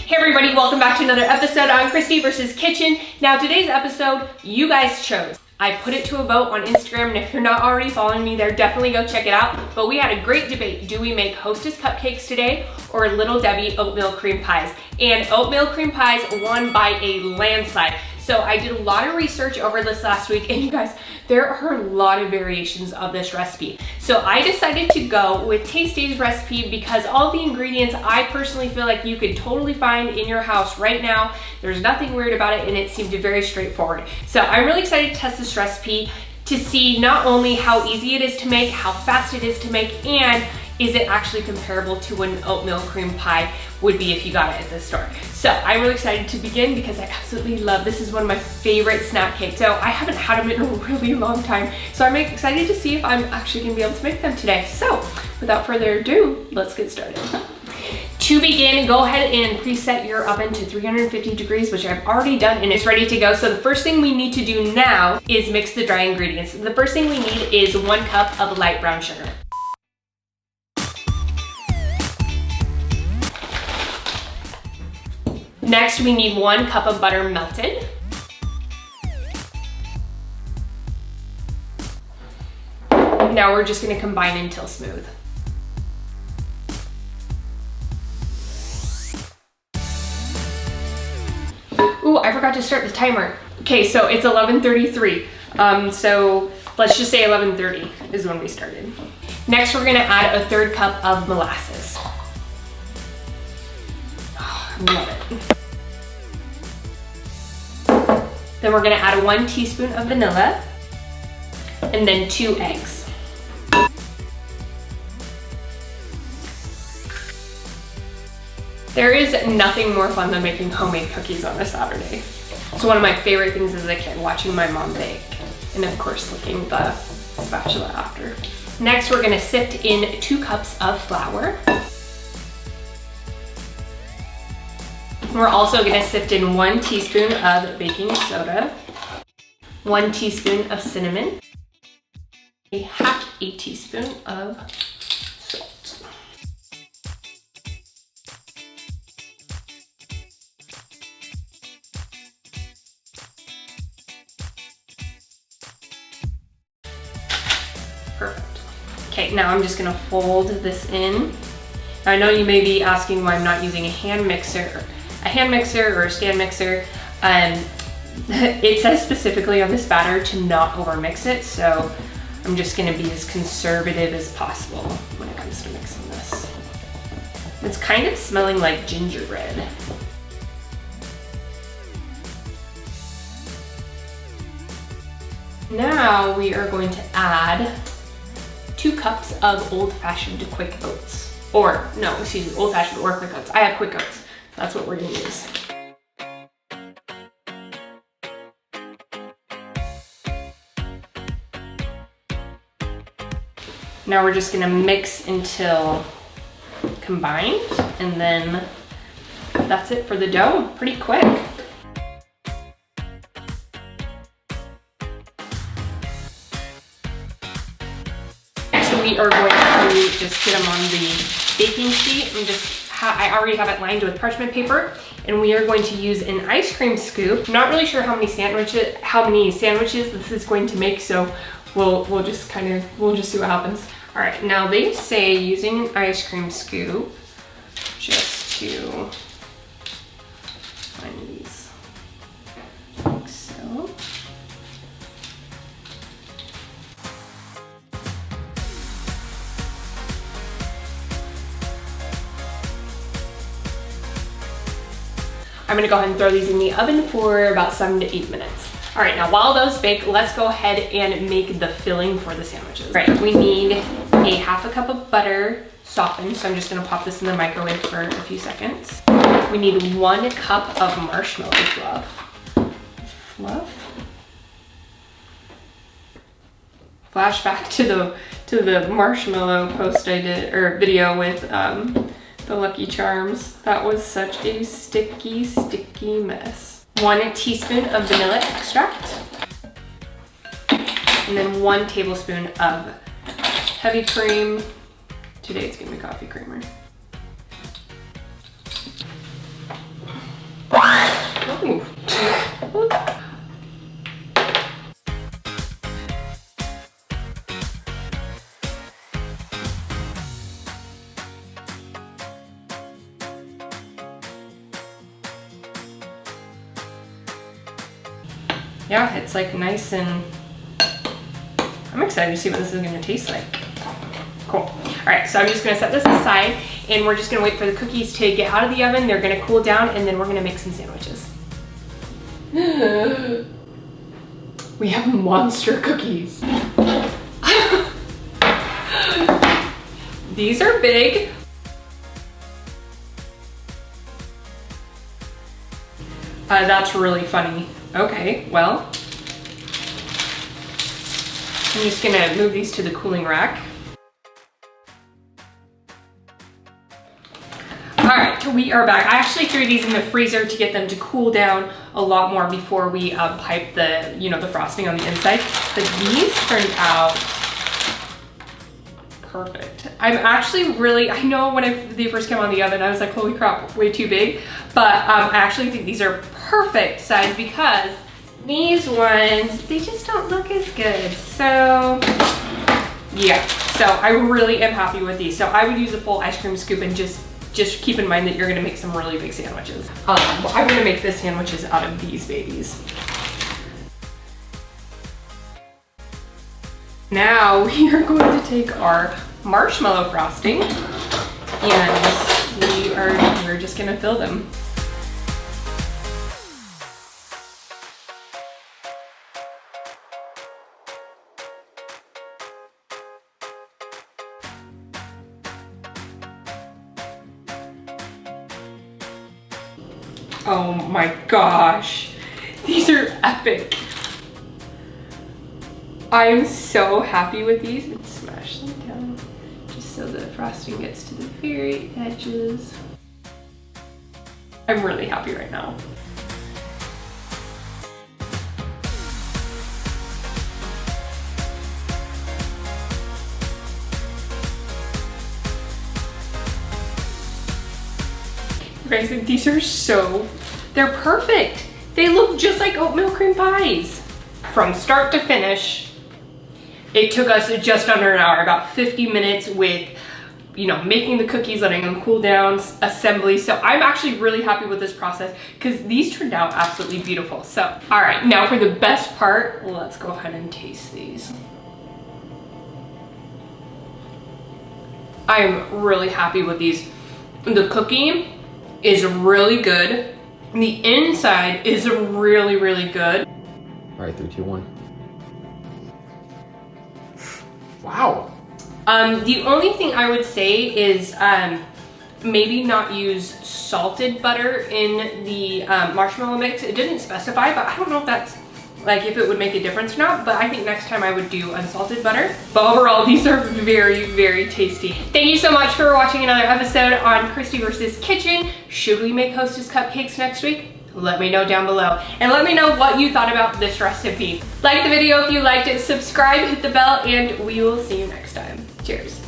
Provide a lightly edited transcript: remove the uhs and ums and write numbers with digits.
Hey everybody, welcome back to another episode on Christy vs. Kitchen. Now today's episode, you guys chose. I put it to a vote on Instagram, and if you're not already following me there, definitely go check it out. But we had a great debate. Do we make Hostess cupcakes today or Little Debbie oatmeal cream pies? And oatmeal cream pies won by a landslide. So I did a lot of research over this last week, and you guys, there are a lot of variations of this recipe. So I decided to go with Tasty's recipe because all the ingredients I personally feel like you could totally find in your house right now. There's nothing weird about it, and it seemed very straightforward. So I'm really excited to test this recipe to see not only how easy it is to make, how fast it is to make, and is it actually comparable to what an oatmeal cream pie would be if you got it at the store. So I'm really excited to begin because I absolutely love, this is one of my favorite snack cakes. So I haven't had them in a really long time. So I'm excited to see if I'm actually gonna be able to make them today. So without further ado, let's get started. To begin, go ahead and preset your oven to 350 degrees, which I've already done and it's ready to go. So the first thing we need to do now is mix the dry ingredients. The first thing we need is 1 cup of light brown sugar. Next, we need 1 cup of butter melted. Now we're just gonna combine until smooth. Ooh, I forgot to start the timer. Okay, so it's 11:33. So let's just say 11:30 is when we started. Next, we're gonna add a 1/3 cup of molasses. Oh, I love it. Then we're gonna add 1 teaspoon of vanilla and then 2 eggs. There is nothing more fun than making homemade cookies on a Saturday. It's one of my favorite things as a kid, watching my mom bake. And of course, licking the spatula after. Next, we're gonna sift in 2 cups of flour. We're also gonna sift in 1 teaspoon of baking soda, 1 teaspoon of cinnamon, a 1/2 teaspoon of salt. Perfect. Okay, now I'm just gonna fold this in. I know you may be asking why I'm not using a hand mixer or a stand mixer. It says specifically on this batter to not overmix it, so I'm just gonna be as conservative as possible when it comes to mixing this. It's kind of smelling like gingerbread. Now we are going to add 2 cups of old-fashioned quick oats. Or, no, excuse me, old-fashioned or quick oats. I have quick oats. That's what we're gonna use. Now we're just gonna mix until combined, and then that's it for the dough. Pretty quick. Next we are going to just get them on the baking sheet and I already have it lined with parchment paper, and we are going to use an ice cream scoop. I'm not really sure how many sandwiches this is going to make, so we'll just see what happens. All right, now they say using an ice cream scoop just to find these like so. I'm gonna go ahead and throw these in the oven for about 7 to 8 minutes. All right, now while those bake, let's go ahead and make the filling for the sandwiches. All right, we need a 1/2 cup of butter softened, so I'm just gonna pop this in the microwave for a few seconds. We need 1 cup of marshmallow fluff. Flashback to the marshmallow post I did, or video with the Lucky Charms. That was such a sticky mess. 1 teaspoon of vanilla extract. And then 1 tablespoon of heavy cream. Today it's gonna be coffee creamer. Ooh. Yeah, it's like nice and I'm excited to see what this is gonna taste like. Cool. All right, so I'm just gonna set this aside and we're just gonna wait for the cookies to get out of the oven. They're gonna cool down and then we're gonna make some sandwiches. We have monster cookies. These are big. That's really funny. Okay, well, I'm just gonna move these to the cooling rack. All right, we are back. I actually threw these in the freezer to get them to cool down a lot more before we pipe the, the frosting on the inside. But these turned out perfect. I'm actually really, I know when they first came on the oven, I was like, holy crap, way too big. But I actually think these are perfect size because these ones, they just don't look as good. So yeah, so I really am happy with these. So I would use a full ice cream scoop and just keep in mind that you're gonna make some really big sandwiches. I'm gonna make the sandwiches out of these babies. Now we are going to take our marshmallow frosting and we're just gonna fill them. Oh my gosh, these are epic. I am so happy with these. Let's smash them down just so the frosting gets to the very edges. I'm really happy right now. You guys, these are they're perfect. They look just like oatmeal cream pies. From start to finish, it took us just under an hour, about 50 minutes with, making the cookies, letting them cool down, assembly. So I'm actually really happy with this process because these turned out absolutely beautiful. So, all right, now for the best part, let's go ahead and taste these. I'm really happy with these. The cookie is really good. The inside is really, really good. All right, 3, 2, 1. Wow. The only thing I would say is maybe not use salted butter in the marshmallow mix. It didn't specify, but I don't know if that's if it would make a difference or not, but I think next time I would do unsalted butter. But overall, these are very, very tasty. Thank you so much for watching another episode on Christy vs. Kitchen. Should we make Hostess cupcakes next week? Let me know down below. And let me know what you thought about this recipe. Like the video if you liked it, subscribe, hit the bell, and we will see you next time. Cheers.